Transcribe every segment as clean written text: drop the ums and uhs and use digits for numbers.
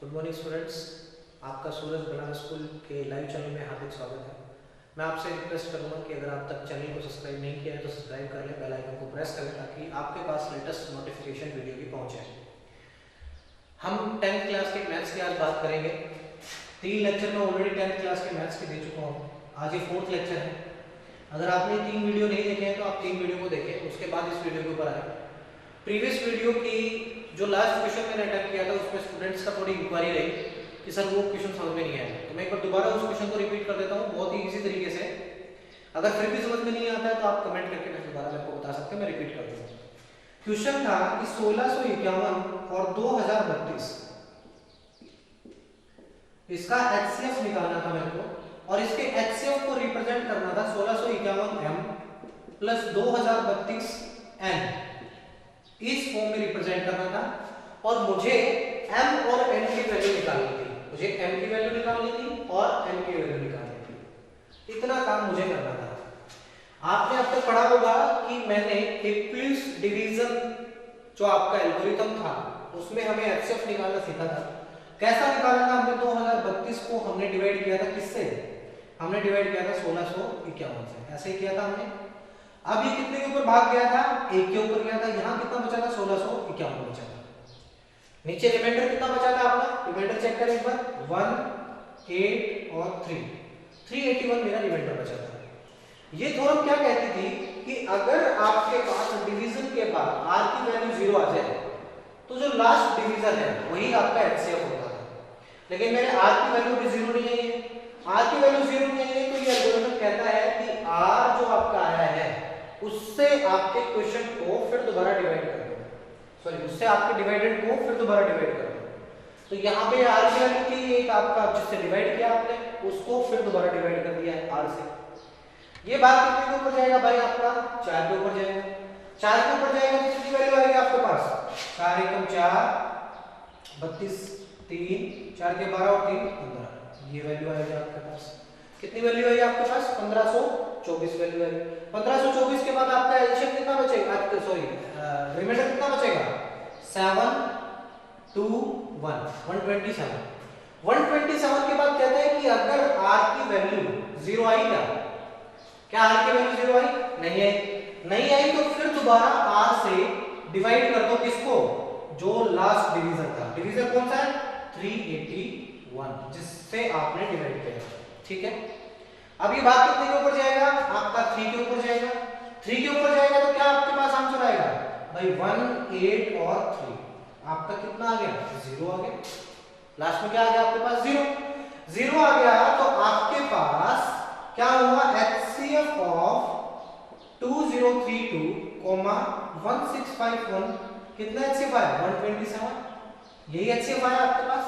Good morning students, आपका सूरज Banaras school के live channel में हार्दिक स्वागत है। मैं आपसे रिक्वेस्ट करूंगा कि अगर आप तक चैनल को सब्सक्राइब नहीं किया है तो सब्सक्राइब कर लें, बेल आइकन को प्रेस करें ताकि आपके पास लेटेस्ट नोटिफिकेशन वीडियो की पहुंचे। हम 10th क्लास के मैथ्स की आज बात करेंगे। 3 लेक्चर में ऑलरेडी 10th क्लास के मैथ्स के दे चुका हूँ। आज ये 4th लेक्चर है। अगर आपने 3 वीडियो नहीं देखे हैं तो आप 3 वीडियो को देखें, उसके बाद इस वीडियो के ऊपर आए। प्रीवियस वीडियो की जो लास्ट क्वेश्चन मैंने अटेम्प्ट किया था उसमें स्टूडेंट्स का थोड़ी इंक्वायरी रही कि सर वो क्वेश्चन समझ में नहीं आया, तो मैं एक बार दोबारा उस क्वेश्चन को रिपीट कर देता हूँ बहुत ही इजी तरीके से। अगर फिर भी समझ में नहीं आता है तो आप कमेंट करके मैं दोबारा आपको बता सकते हैं, मैं रिपीट कर दूंगा। क्वेश्चन था कि 1651 और 2032 इसका एचसीएफ निकालना था मेरे को, और इसके एचसीएफ को रिप्रेजेंट करना था 1651m प्लस 2032n, इस फॉर्म में रिप्रेजेंट करना था। और मुझे m और n की वैल्यू निकालनी थी, मुझे m की वैल्यू निकालनी थी और n की वैल्यू निकालनी थी। इतना काम मुझे करना था। आपने अब तक पढ़ा होगा कि मैंने यूक्लिड्स डिवीजन जो आपका एल्गोरिथम था उसमें हमें एचसीएफ निकालना सीखा था। कैसा निकालना था? हमने 2032 को हमने डिवाइड किया था किससे? हमने डिवाइड किया था 1651 से। ऐसे ही किया था हमने। अब ये कितने के ऊपर भाग गया था? 1 के ऊपर गया था। यहाँ कितना बचा था? 1651 बचा था। नीचे रिमाइंडर कितना बचा था आपका? रिमाइंडर चेक करें एक बार। 1, 8 और 3, 381 मेरा रिमाइंडर बचा था। ये थ्योरम क्या कहती थी कि अगर आपके पास डिवीजन के बाद r की वैल्यू 0 आ जाए तो जो लास्ट डिवीजन है वही आपका एचसीएफ होता है। लेकिन मेरे r की वैल्यू भी 0 नहीं आई है। r की वैल्यू 0 नहीं आई है तो ये एल्गोरिथम कहता है कि r जो आपका आया है उससे आपके क्वेश्चन को फिर दोबारा डिवाइड कर दो, सॉरी उससे आपके डिवाइडेड को फिर दोबारा डिवाइड कर दो। तो यहाँ पे r की वैल्यू थी एक आपका, जिससे डिवाइड किया आपने उसको फिर दोबारा डिवाइड कर दिया है r से। ये बात कितने के ऊपर जाएगा भाई? आपका 4 के ऊपर जाएगा। 4 के ऊपर जाएगा तो कितनी वैल्यू आएगी आपके पास? 4 एकम 4, 32, 3, 4 के 12 और 3 15, ये वैल्यू आएगी आपके पास। कितनी वैल्यू आएगी आपके पास? 1524 वैल्यू आएगी। 1524 के बाद आपका एडिशन कितना बचेगा? आपका सॉरी रिमाइंडर कितना बचेगा? 7, 2, 1, 127। 127 के बाद कहते हैं कि अगर r की वैल्यू 0 आई क्या r की वैल्यू 0 आई? नहीं आई। नहीं आई तो फिर दोबारा r से डिवाइड कर दो किसको? जो लास्ट डिवीजन था। डिवीजन कौन सा है? 381, जिससे आपने डिवाइड किया। ठीक है। अब ये बात कितने के ऊपर जाएगा? आपका 3 के ऊपर जाएगा। 3 के ऊपर जाएगा तो क्या आपके पास आंसर आएगा भाई? 1, 8 और 3। आपका कितना आ गया? 0 आ गया। लास्ट में क्या आ गया आपके पास? 0। 0 आ गया तो आपके पास क्या हुआ? एचसीएफ ऑफ 2032, 1651 कितना एचसीएफ आया? 127। यही एचसीएफ आया आपके पास।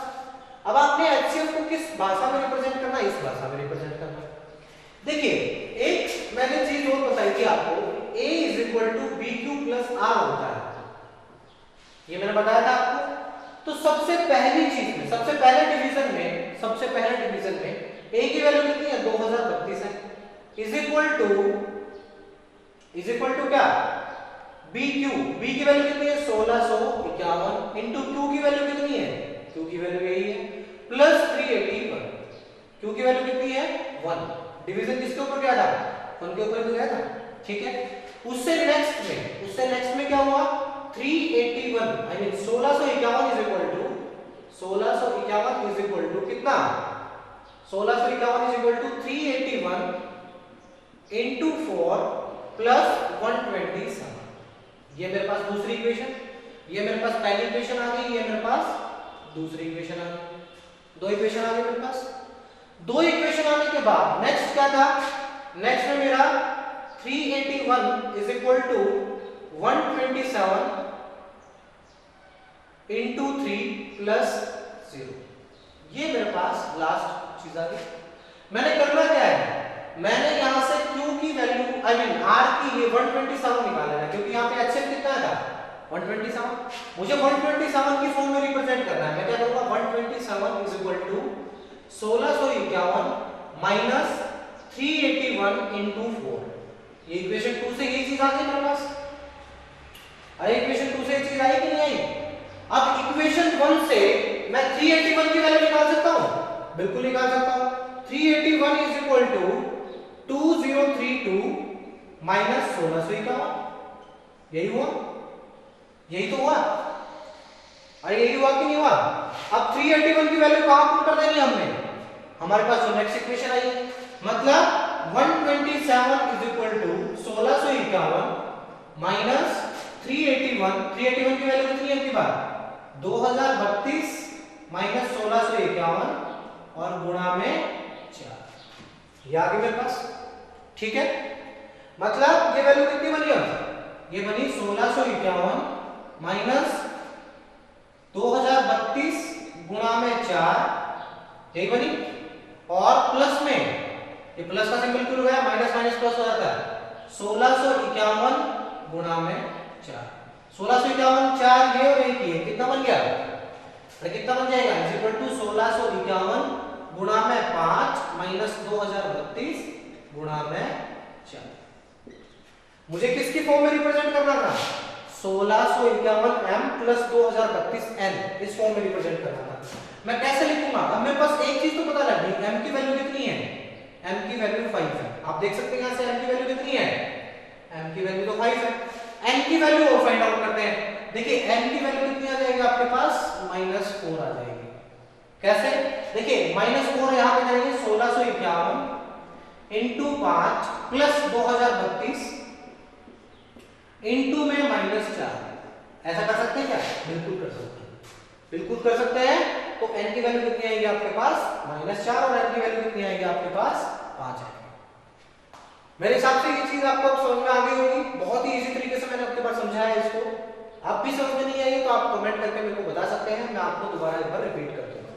अब आपने एचसीएफ को किस भाषा में रिप्रेजेंट करना है? इस भाषा में रिप्रेजेंट करना है। देखिए एक मैंने चीज और बताई थी आपको, a = bq + r होता है। ये मैंने बताया था आपको। तो सबसे पहली चीज में, सबसे पहले डिवीजन में a की वैल्यू कितनी है? 2032 है। इज इक्वल टू क्या? bq, b की वैल्यू कितनी है? 1651 इंटू q की वैल्यू कितनी है? q की वैल्यू यही है प्लस 381। q की वैल्यू कितनी है? 1। डिवीजन किसके ऊपर गया था? 1 के ऊपर गया था। ठीक है। उससे नेक्स्ट में क्या हुआ? 381 I mean 1651 is equal to कितना? 1651 is equal to 381 into 4 plus 127। ये मेरे पास दूसरी इक्वेशन, ये मेरे पास पहली इक्वेशन आ गई, ये मेरे पास दूसरी इक्वेशन आ गई। 2 इक्वेशन आ गई मेरे पास। 2 इक्वेशन आने के बाद नेक्स्ट क्या था? नेक्स्ट में मेरा 381 is equal to 127 into 3 plus 0। ये मेरे पास लास्ट चीज आ गई। मैंने करना क्या है? मैंने यहां से q की वैल्यू आई मीन r की ये 127 निकालना है, क्योंकि यहां पे एचसीएफ कितना था? 127। मुझे 127 की फॉर्म में रिप्रेजेंट करना है। मैं क्या करूंगा? 127 is equal to 1651 minus 381 into 4। ये इक्वेशन 2 से ये चीज आ गई मेरे पास। अरे इक्वेशन 2 से ये चीज आई कि नहीं आई? अब इक्वेशन 1 से मैं 381 की वैल्यू निकाल सकता हूं, बिल्कुल निकाल सकता हूं। 381 इज इक्वल टू 2032 माइनस 1651। यही हुआ, यही तो हुआ। अरे यही हुआ कि नहीं हुआ? अब 381 की वैल्यू कहां पुट कर देनी हमने? हमारे पास जो नेक्स्ट इक्वेशन आई है, मतलब 127 इज इक्वल टू 1651 माइनस 381। 381 की वैल्यू कितनी है आपकी बात? 2032 माइनस 1651 और गुणा में 4। ये आ गई मेरे पास, ठीक है। मतलब ये वैल्यू कितनी बनी? अब ये बनी 1651 माइनस 2032 गुणा में 4, यही बनी। और प्लस में ये प्लस का सिंबल क्यों लगाया? माइनस माइनस प्लस हो जाता है। 1651 गुणा में 4, 1651 4 ये और एक ये कितना बन गया? अरे कितना बन जाएगा? इज इक्वल टू 1651 गुणा में 5 माइनस 2032 गुणा में 4। मुझे किसकी फॉर्म में रिप्रेजेंट करना था? 1651m प्लस 2032n, इस फॉर्म में रिप्रेजेंट करना था। मैं कैसे लिखूंगा? अब मेरे पास एक चीज तो पता लग गई, m की वैल्यू कितनी है? m की वैल्यू 5 है। आप देख सकते हैं यहां से m की वैल्यू कितनी है? m की वैल्यू तो 5 है। n की वैल्यू और फाइंड आउट करते हैं। देखिए n की वैल्यू कितनी आ जाएगी आपके पास? -4 आ जाएगी। कैसे? देखिए -4 यहां पे जाएंगे 1651 इंटू 5 प्लस 2032 इंटू में -4। ऐसा कर सकते हैं क्या? बिल्कुल कर सकते हैं, बिल्कुल कर सकते हैं। तो n की वैल्यू कितनी आएगी आपके पास? -4 और n की वैल्यू कितनी आएगी आपके पास? 5 आएगी। मेरे हिसाब से ये चीज आपको समझ में आ गई होगी। बहुत ही इजी तरीके से मैंने आपके पास समझाया है इसको। आप भी समझ में नहीं आई तो आप कमेंट करके मेरे को बता सकते हैं, मैं आपको दोबारा एक बार रिपीट कर दूंगा,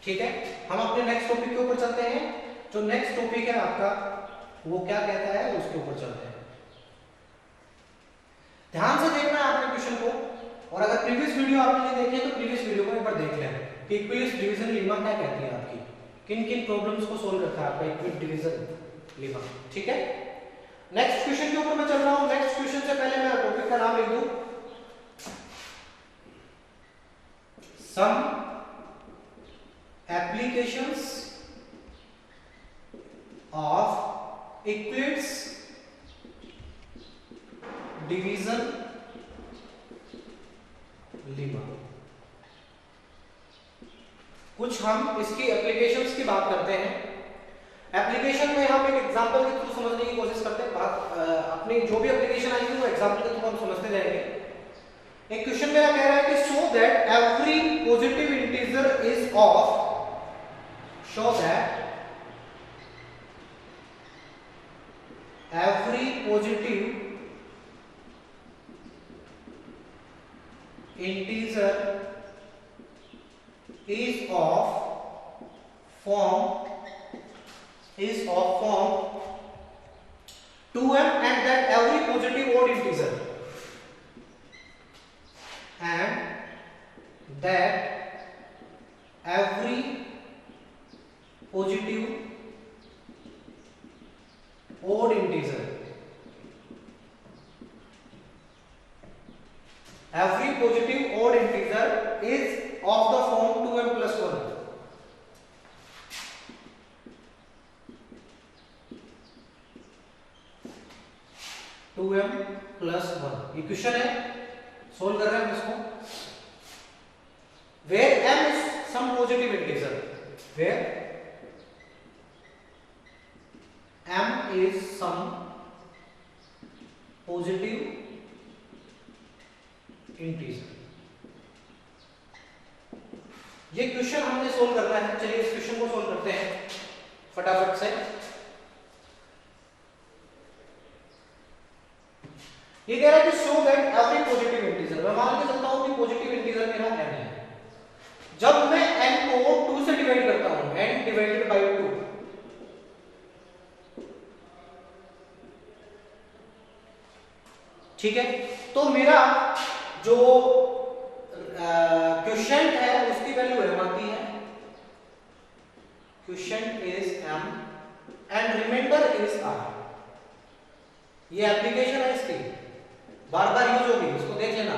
ठीक है। हम अपने नेक्स्ट टॉपिक के ऊपर चलते हैं। जो नेक्स्ट टॉपिक है आपका वो क्या कहता है उसके ऊपर चलते हैं। ध्यान से देखना है आपने क्वेश्चन को, और अगर प्रीवियस वीडियो आपने नहीं देखी है तो प्रीवियस वीडियो को एक बार देख लें कि इक्विलिब्रियम डिवीजन लेमा क्या कहती है आपकी, किन किन प्रॉब्लम्स को सोल्व करता है आपका इक्विलिब्रियम डिवीजन लेमा, ठीक है। नेक्स्ट क्वेश्चन के ऊपर मैं चल रहा हूं। नेक्स्ट क्वेश्चन से पहले मैं टॉपिक का नाम लिख दूं, some applications of equilibrium division lemma. कुछ हम इसकी एप्लीकेशंस की बात करते हैं। एप्लीकेशन में हम एक एग्जांपल के थ्रू समझने की कोशिश करते हैं। अपनी जो भी एप्लीकेशन आएगी वो एग्जांपल के थ्रू हम समझते जाएंगे। एक क्वेश्चन मेरा कह रहा है कि show that every positive integer is of, show that every positive integer is of form 2m and that every positive odd integer and that every positive odd integer, every positive odd integer is of the form 2m plus 1. ये question है, solve कर रहे हैं हम इसको। Where m is some positive integer, where m is some positive integer. ये question हमने solve करना है। चलिए इस क्वेश्चन को सोल्व करते हैं फटाफट से। ये कह रहा है कि show that every positive integer, मैं मान के चलता हूं कि पॉजिटिव इंटीजर मेरा n है। जब मैं n को 2 से डिवाइड करता हूं, n डिवाइडेड बाय 2, ठीक है, तो मेरा जो क्वोशिएंट है उसकी वैल्यू m आती है। Quotient is m and remainder is r। ये एप्लीकेशन है इसकी, बार बार यूज होगी, इसको देख लेना।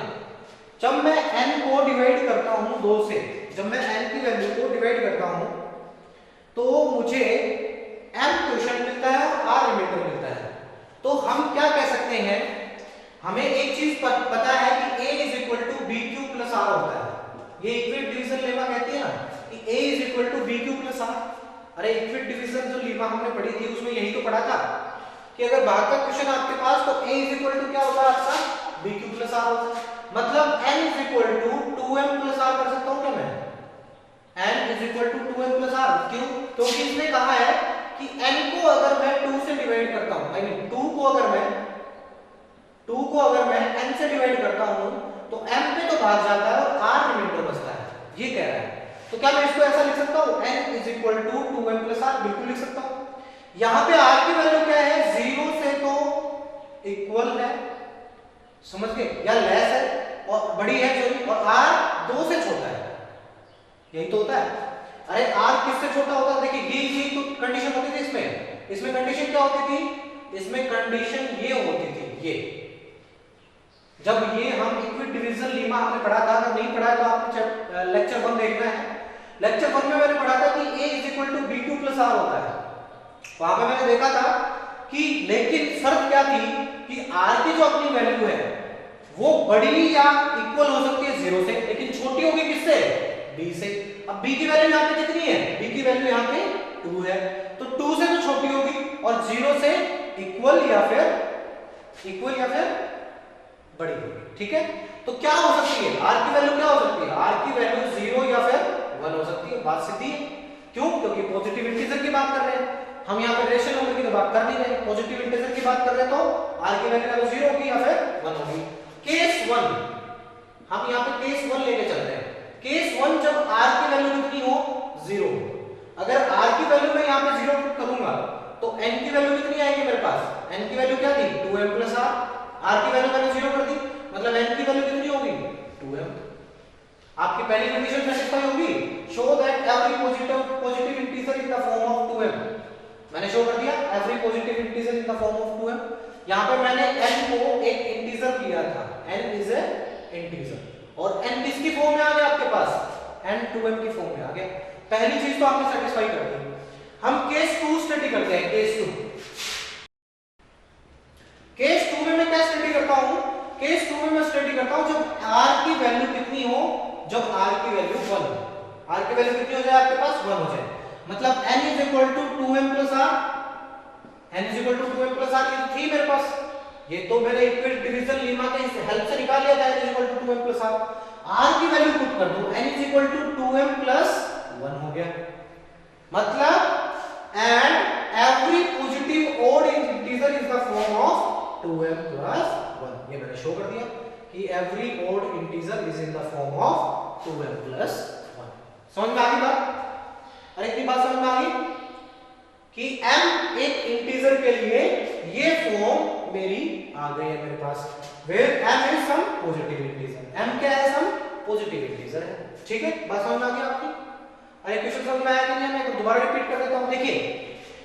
जब मैं n को डिवाइड करता हूं 2 से, जब मैं n की वैल्यू को डिवाइड करता हूं तो मुझे m क्वोशिएंट मिलता है और r रिमाइंडर मिलता है। तो हम क्या कह सकते हैं, हमें एक चीज पता है कि a is equal to b q plus r होता है। ये इक्विट डिवीजन लेमा कहती है ना कि a is equal to b q plus r. अरे इक्विट डिवीजन जो लेमा हमने पढ़ी थी उसमें यही तो पढ़ा था कि अगर बाहर का क्वेश्चन आपके पास तो a इज इक्वल टू क्या होता है आपका बी क्यू प्लस आर होता है। मतलब n is equal to 2m plus r कर सकता हूं क्या मैं, n is equal to 2m plus r. क्यों? क्योंकि इसने कहा है कि n को अगर मैं 2 से डिवाइड करता हूं, आई मीन 2 को अगर मैं n से डिवाइड करता हूं तो m पे तो भाग जाता है और r रिमाइंडर बचता है, ये कह रहा है। तो क्या मैं इसको ऐसा लिख सकता हूं n is equal to 2m plus r, बिल्कुल लिख सकता हूं। यहां पे r की वैल्यू क्या है, 0 से तो इक्वल है, समझ गए, या लेस है और बड़ी है सॉरी, और r 2 से छोटा है, यही तो होता है। अरे r किससे छोटा होता है, देखिए ये तो कंडीशन होती थी इसमें कंडीशन क्या होती थी, इसमें कंडीशन ये होती थी, ये जब ये हम इक्विट डिवीजन लीमा हमने पढ़ा था, अगर नहीं पढ़ा तो आपने लेक्चर 1 देखना है। लेक्चर 1 में मैंने पढ़ा था कि a is equal to b q plus r होता है। वहां पे मैंने देखा था कि लेकिन शर्त क्या थी कि r की जो अपनी वैल्यू है वो बड़ी या इक्वल हो सकती है 0 से, लेकिन छोटी होगी किससे, b से। अब b की वैल्यू यहाँ पे कितनी है, b की वैल्यू यहाँ पे 2 है, तो 2 से तो छोटी होगी और 0 से इक्वल या फिर बड़ी होगी, ठीक है। तो क्या हो सकती है, r की वैल्यू क्या हो सकती है, r की वैल्यू 0 या फिर 1 हो सकती है, बात सीधी है। क्यों? क्योंकि पॉजिटिव इंटीजर की बात कर रहे हैं हम, यहाँ पे रेशनल नंबर की तो बात कर नहीं रहे, पॉजिटिव इंटीजर की बात कर रहे हैं, तो r की वैल्यू 0 होगी या फिर 1 होगी। केस 1 हम यहाँ पे केस 1 लेके चलते हैं। केस 1 जब r की वैल्यू कितनी हो, 0। अगर r की वैल्यू मैं यहाँ पे 0 पुट करूंगा तो n की वैल्यू कितनी आएगी मेरे पास, n की वैल्यू क्या थी 2m प्लस r, r की वैल्यू मैंने 0 कर दी, मतलब n की वैल्यू कितनी होगी 2m। आपकी पहली कंडीशन सेटिस्फाई होगी, show that every positive integer in the form of 2m। मैंने शो कर दिया every positive integer in the form of 2m। यहां पे मैंने n को एक इंटीजर लिया था, n इज ए इंटीजर, और n किसकी फॉर्म में आ गया आपके पास, n 2m की फॉर्म में आ गया। पहली चीज तो आपने सेटिस्फाई कर दी। हम केस 2 स्टडी करते हैं, केस 2 में मैं क्या स्टडी करता हूं, केस 2 में मैं स्टडी करता हूं जब r की वैल्यू कितनी हो, जब r की वैल्यू 1 हो, r की वैल्यू कितनी हो जाए आपके पास 1 हो जाए, मतलब n is equal to 2m plus r, n is equal to 2m plus r, ये थी मेरे पास, ये तो मैंने इक्विट डिवीजन लीमा के हेल्प से निकाल लिया था, n is equal to 2m plus r। r की वैल्यू पुट कर दो, n is equal to 2m plus 1 हो गया, मतलब and every positive odd integer is the form of 2m plus 1। ये मैंने शो कर दिया कि every odd integer is in the form of 2m plus 1। समझ में आ गई बात? अरे इतनी बात समझ में आ गई कि m एक इंटीजर के लिए ये फॉर्म मेरी आ गई है मेरे पास, where m is some positive integer, m क्या है, some positive integer है, ठीक है। बात समझ में आ गई आपकी? अरे क्वेश्चन समझ में आया कि नहीं, मैं दोबारा रिपीट कर देता हूं। देखिए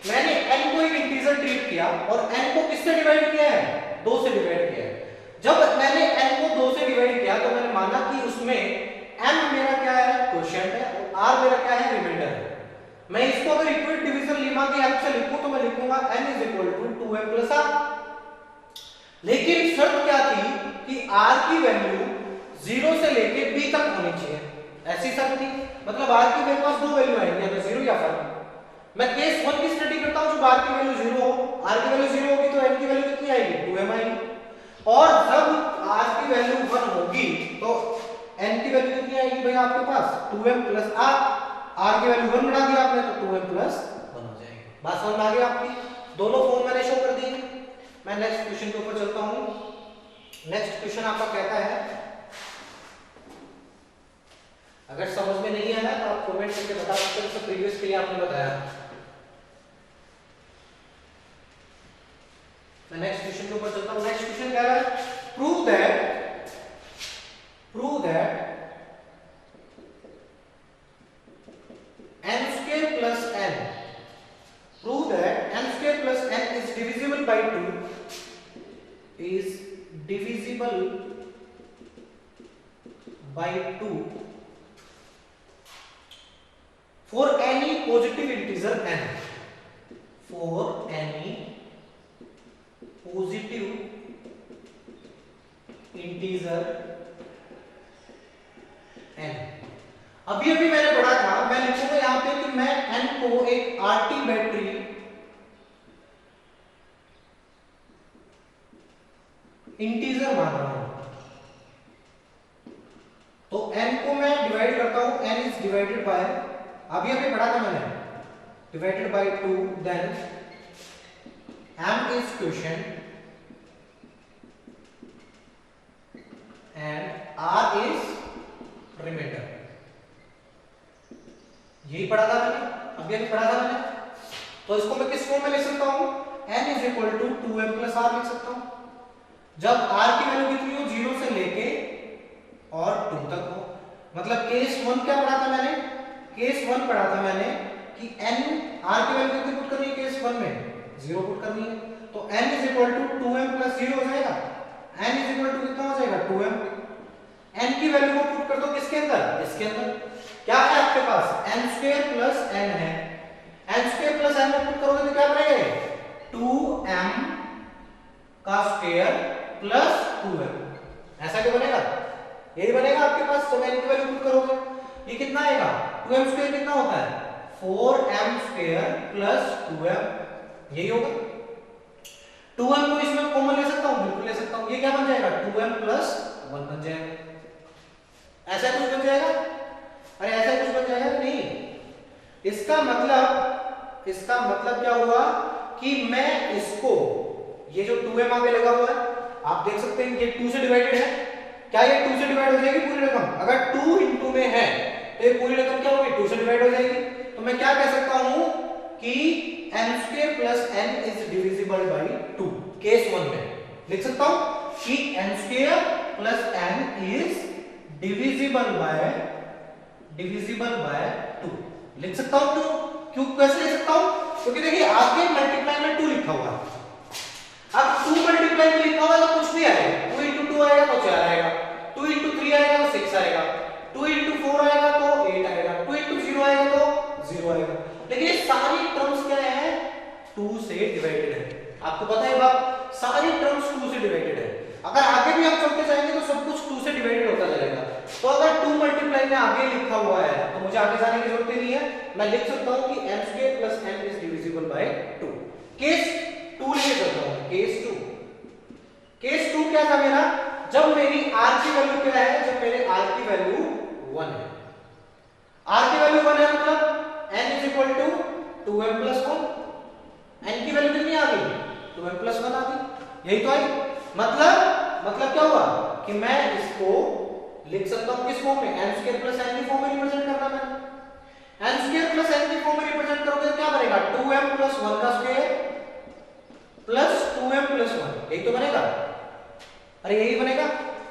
मैंने n को एक इंटीजर ट्रीट किया और n को किससे डिवाइड किया है, 2 से डिवाइड किया है। जब मैंने n को 2 से डिवाइड किया तो मैंने माना कि उसमें m मेरा क्या है, क्वोशिएंट है, और r मेरा क्या है, रिमाइंडर है। मैं इसको अगर इक्विट डिवीजन लीमा की हेल्प से लिखूं तो मैं लिखूंगा n is equal to 2m plus r। लेकिन शर्त क्या थी कि r की वैल्यू 0 से लेके b तक होनी चाहिए, ऐसी शर्त थी। मतलब r की मेरे पास 2 वैल्यू आएंगी, या तो 0 या 1। मैं केस 1 की स्टडी करता हूं जब r की वैल्यू 0 हो, r की वैल्यू 0 होगी तो n की वैल्यू कितनी आएगी, 2m आएगी, और जब r की वैल्यू 1 होगी तो n की वैल्यू कितनी आएगी भाई आपके पास, 2m प्लस r। r की वैल्यू 1 बढ़ा दिया आपने तो 2m प्लस 1 हो जाएगी। बात समझ में आ गई आपकी? दोनों फॉर्म मैंने शो कर दी। मैं नेक्स्ट क्वेश्चन के ऊपर चलता हूं। नेक्स्ट क्वेश्चन आपका कहता है, अगर समझ में नहीं आया तो आप कमेंट करके बता सकते हैं, तो प्रीवियस के लिए आपने बताया। मैं नेक्स्ट क्वेश्चन के ऊपर चलता हूं। नेक्स्ट क्वेश्चन क्या है, prove that n square plus n, prove that n square plus n is divisible by 2, is divisible by 2 for any positive integer n, for any positive integer n। अभी अभी मैंने पढ़ा था, मैं लिखूंगा यहां पे कि मैं n को एक आरटी बैटरी इंटीजर मान रहा हूं, तो n को मैं डिवाइड करता हूं, n इज डिवाइडेड बाय, अभी अभी पढ़ा था मैंने, divided by 2, then m is quotient and r is remainder. यही पढ़ा था मैंने, अभी अभी पढ़ा था मैंने। तो इसको मैं किस फॉर्म में लिख सकता हूं, n is equal to 2m plus r लिख सकता हूं, जब r की वैल्यू कितनी हो, 0 से लेके और 2 तक हो। मतलब केस 1 क्या पढ़ा था मैंने, केस 1 पढ़ा था मैंने कि n, r की वैल्यू कितनी पुट करनी है केस 1 में, 0 पुट करनी है, तो n is equal to 2m plus 0 हो जाएगा, n इज इक्वल टू कितना हो जाएगा 2m। n की वैल्यू को पुट कर दो किसके अंदर, इसके अंदर। क्या है आपके पास, n स्क्वायर प्लस n है, n स्क्वायर प्लस n में पुट करोगे तो क्या बनेगा, 2m का स्क्वायर प्लस 2m, ऐसा क्या बनेगा, यही बनेगा आपके पास जब n की वैल्यू पुट करोगे। ये कितना आएगा, 2m स्क्वायर कितना होता है, 4m स्क्वायर प्लस 2m, यही होगा। 2m को इसमें कॉमन ले सकता हूं, बिल्कुल ले सकता हूं, ये क्या बन जाएगा 2m प्लस 1 बन जाएगा, ऐसा कुछ बन जाएगा, अरे ऐसा कुछ बन जाएगा नहीं। इसका मतलब क्या हुआ कि मैं इसको, ये जो 2m आगे लगा हुआ है, आप देख सकते हैं ये 2 से डिवाइडेड है, क्या ये 2 से डिवाइड हो जाएगी पूरी रकम, अगर 2 इंटू में है तो ये पूरी रकम क्या होगी, 2 से डिवाइड हो जाएगी। तो मैं क्या कह सकता हूं कि n square plus n is divisible by 2, case 1 में लिख सकता हूं कि n square plus n is divisible by 2, लिख सकता हूं। क्यों कैसे लिख सकता हूं, क्योंकि देखिए आगे मल्टीप्लाई में 2 लिखा हुआ है, अब 2 मल्टीप्लाई में लिखा हुआ तो कुछ भी आएगा, 2 into 2 आएगा तो 4 आएगा, 2 into 3 आएगा तो 6 आएगा, 2 into 4 आएगा तो 8 आएगा, 2 into 0 आएगा तो 0 आएगा। लेकिन ये सारी टर्म्स क्या है, 2 से डिवाइडेड है, आपको पता है बात, सारी टर्म्स 2 से डिवाइडेड है। अगर आगे भी हम चलते जाएंगे तो सब कुछ 2 से डिवाइडेड होता जाएगा। तो अगर 2 मल्टीप्लाई में आगे लिखा हुआ है तो मुझे आगे जाने की जरूरत ही नहीं है, मैं लिख सकता हूं कि m square plus n is divisible by 2। Case 2 लेके चलता हूं, केस 2 क्या था मेरा, जब मेरी r की वैल्यू क्या है, जब मेरे r की वैल्यू 1 है, r की वैल्यू 1 है मतलब n is equal to 2m plus 1, n की वैल्यू कितनी आ गई, 2m प्लस 1 आ गई, यही तो आई। मतलब क्या हुआ कि मैं इसको लिख सकता हूं किस फॉर्म में, n स्क्वायर प्लस n की फॉर्म में रिप्रेजेंट करना मैंने, n स्क्वायर प्लस n की फॉर्म में रिप्रेजेंट करोगे तो क्या बनेगा, 2m प्लस 1 का स्क्वायर प्लस 2m प्लस 1, यही तो बनेगा, अरे यही बनेगा।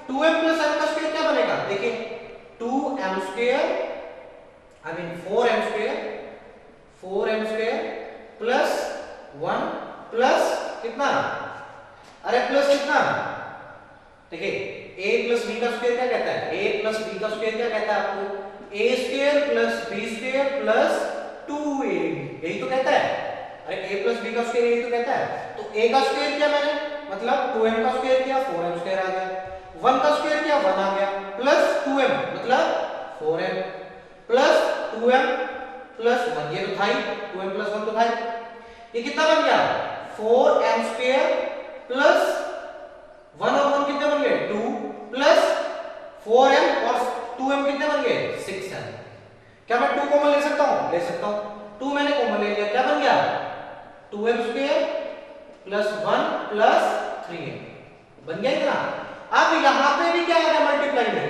2m प्लस n का स्क्वायर क्या बनेगा, देखिए 2m square, I mean 4m square plus 1 plus कितना, अरे प्लस कितना, देखिए a प्लस b का स्क्वायर क्या कहता है, a प्लस b का स्क्वायर क्या कहता है आपको, a square plus b square plus 2ab, यही तो कहता है, अरे a प्लस b का स्क्वायर यही तो कहता है। तो a का स्क्वायर क्या मैंने, मतलब 2m का स्क्वायर किया 4m स्क्वायर आ गया, 1 का स्क्वायर किया 1 आ गया, प्लस 2m मतलब 4m प्लस 2m प्लस 1, ये तो था ही, 2m प्लस 1 तो था ही, ये कितना बन गया 4m स्क्वायर प्लस 1 और 1 कितने बन गए 2 प्लस 4m और 2m कितने बन गए 6m। क्या मैं 2 कॉमन ले सकता हूं, ले सकता हूं, 2 मैंने कॉमन ले लिया, क्या बन गया 2m square plus 1 plus 3m, बन गया इतना। अब यहां पे भी क्या आ गया मल्टीप्लाई में,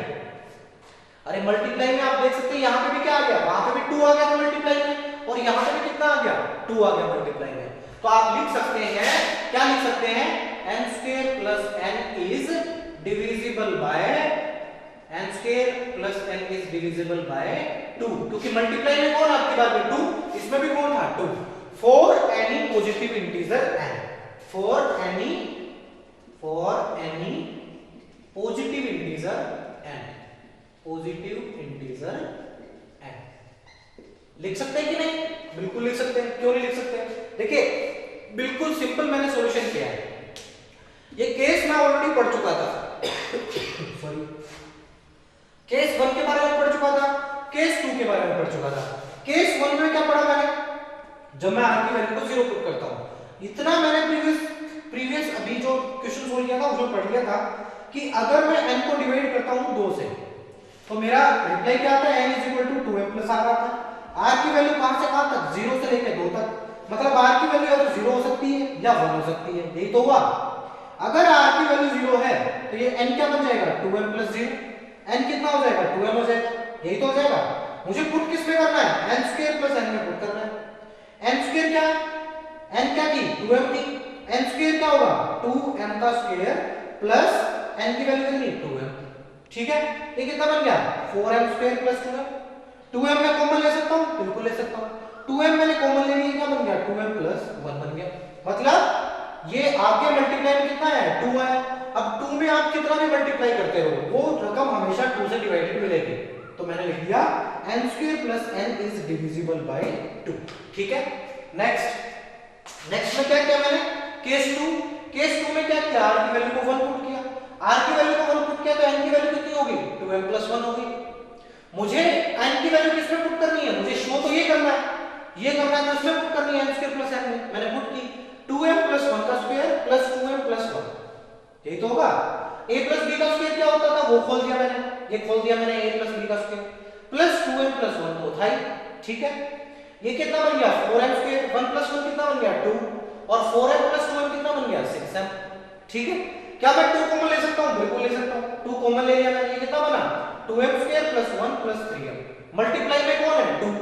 अरे मल्टीप्लाई में आप देख सकते हैं यहां पे भी क्या आ गया, वहां पे भी 2 आ गया था मल्टीप्लाई में, और यहां पे भी कितना आ गया 2 आ गया मल्टीप्लाई में। तो आप लिख सकते हैं, क्या लिख सकते हैं, n square plus n is divisible by, n square plus n is divisible by 2, क्योंकि मल्टीप्लाई में कौन आपकी बात में 2, इसमें भी कौन था 2, for any positive integer n, for any positive integer n, positive integer n। लिख सकते हैं कि नहीं? बिल्कुल लिख सकते हैं। क्यों नहीं लिख सकते? देखिए बिल्कुल सिंपल मैंने सॉल्यूशन किया है। ये केस मैं ऑलरेडी पढ़ चुका था सॉरी, केस 1 के बारे में पढ़ चुका था, केस 2 के बारे में पढ़ चुका था। केस 1 में क्या पढ़ा मैंने? जब मैं r की वैल्यू को 0 पुट करता हूं, इतना मैंने प्रीवियस अभी जो क्वेश्चन सोल्व किया था उसमें पढ़ लिया था कि अगर मैं n को डिवाइड करता हूं 2 से तो मेरा रिप्लाई क्या आता है? n = 2m + r आता है। r की वैल्यू कहां से कहां तक? 0 से लेकर 2 तक। मतलब r की वैल्यू या तो 0 हो सकती है या 1 हो सकती है, यही तो हुआ। अगर r की वैल्यू 0 है तो ये n क्या बन जाएगा? 2m + 0। n कितना हो जाएगा? 2m हो जाएगा, यही तो हो जाएगा। मुझे पुट किस में करना है? n² + n में पुट करना है। n² क्या है? n क्या थी? 2m थी। n² क्या होगा? 2m² प्लस n की वैल्यू कितनी? 2m। ठीक है, ये कितना बन गया? 4m² + 2m। 2m मैं कॉमन ले सकता हूं? बिल्कुल ले सकता हूं। 2m मैंने कॉमन ले लिया, क्या बन गया? 2m + 1 बन गया। मतलब ये आगे मल्टीप्लाई में कितना है? 2 है। अब 2 में आप कितना भी मल्टीप्लाई करते रहो वो रकम हमेशा 2 से डिवाइडेड मिलेगी। तो मैंने लिख दिया n² + n is divisible by 2। ठीक है, नेक्स्ट में क्या किया मैंने? केस 2 में क्या किया? r की वैल्यू को 1 पुट किया। r की वैल्यू को 1 पुट किया तो n की वैल्यू कितनी होगी? 2m + 1 होगी। मुझे n की वैल्यू किसमें पुट करनी है? मुझे शो तो ये करना है तो इसमें पुट करनी है n² + n में। मैंने पुट की 2m + 1 का स्क्वायर प्लस 2m + 1, यही तो होगा। a + b का स्क्वायर क्या होता था? वो खोल दिया मैंने, ये खोल दिया मैंने a + b का स्क्वायर प्लस 2m + 1 तो था ही। ठीक है, ये कितना बन गया? 4m²। 1 + 1 कितना बन गया? 2। और 4m + 2m कितना बन गया? 6m। ठीक है, क्या मैं 2 कॉमन ले सकता हूं? बिल्कुल ले सकता हूं। 2 कॉमन ले लिया मैंने, ये कितना बना? 2m² + 1 + 3m। मल्टीप्लाई में कौन है? 2।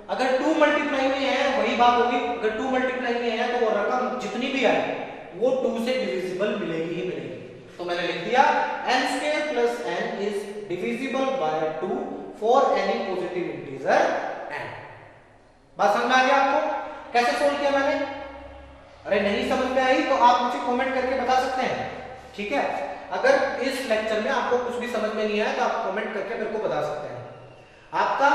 अगर 2 मल्टीप्लाई में है वही बात होगी, अगर 2 मल्टीप्लाई में है तो वो रकम जितनी भी आए वो 2 से डिविजिबल मिलेगी ही मिलेगी। तो मैंने लिख दिया n² + n is divisible by 2 for any positive integer n। बात समझ में आ गया आपको? कैसे सोल्व किया मैंने? अरे नहीं समझ में आई तो आप मुझे कमेंट करके बता सकते हैं। ठीक है, अगर इस लेक्चर में आपको कुछ भी समझ में नहीं आया तो आप कमेंट करके मेरे को बता सकते हैं। आपका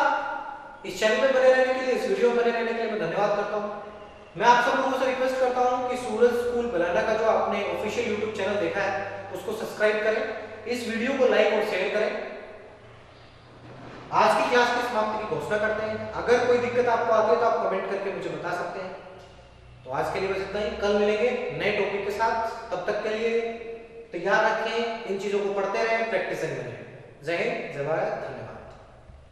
इस चैनल पे बने रहने के लिए, इस वीडियो में बने रहने के लिए मैं धन्यवाद करता हूं। मैं आप सब लोगों से रिक्वेस्ट करता हूं कि सूरज स्कूल बलाना का जो आपने ऑफिशियल यूट्यूब चैनल देखा है उसको सब्सक्राइब करें, इस वीडियो को लाइक और शेयर करें। आज की क्लास की समाप्ति की घोषणा करते हैं। अगर कोई दिक्कत आपको आती है तो आप कमेंट करके मुझे बता सकते हैं। तो आज के लिए बस इतना ही, कल मिलेंगे नए टॉपिक के साथ। तब तक के लिए तैयार रखें, इन चीजों को पढ़ते रहें, प्रैक्टिस करें। जय हिंद, जय भारत, धन्यवाद।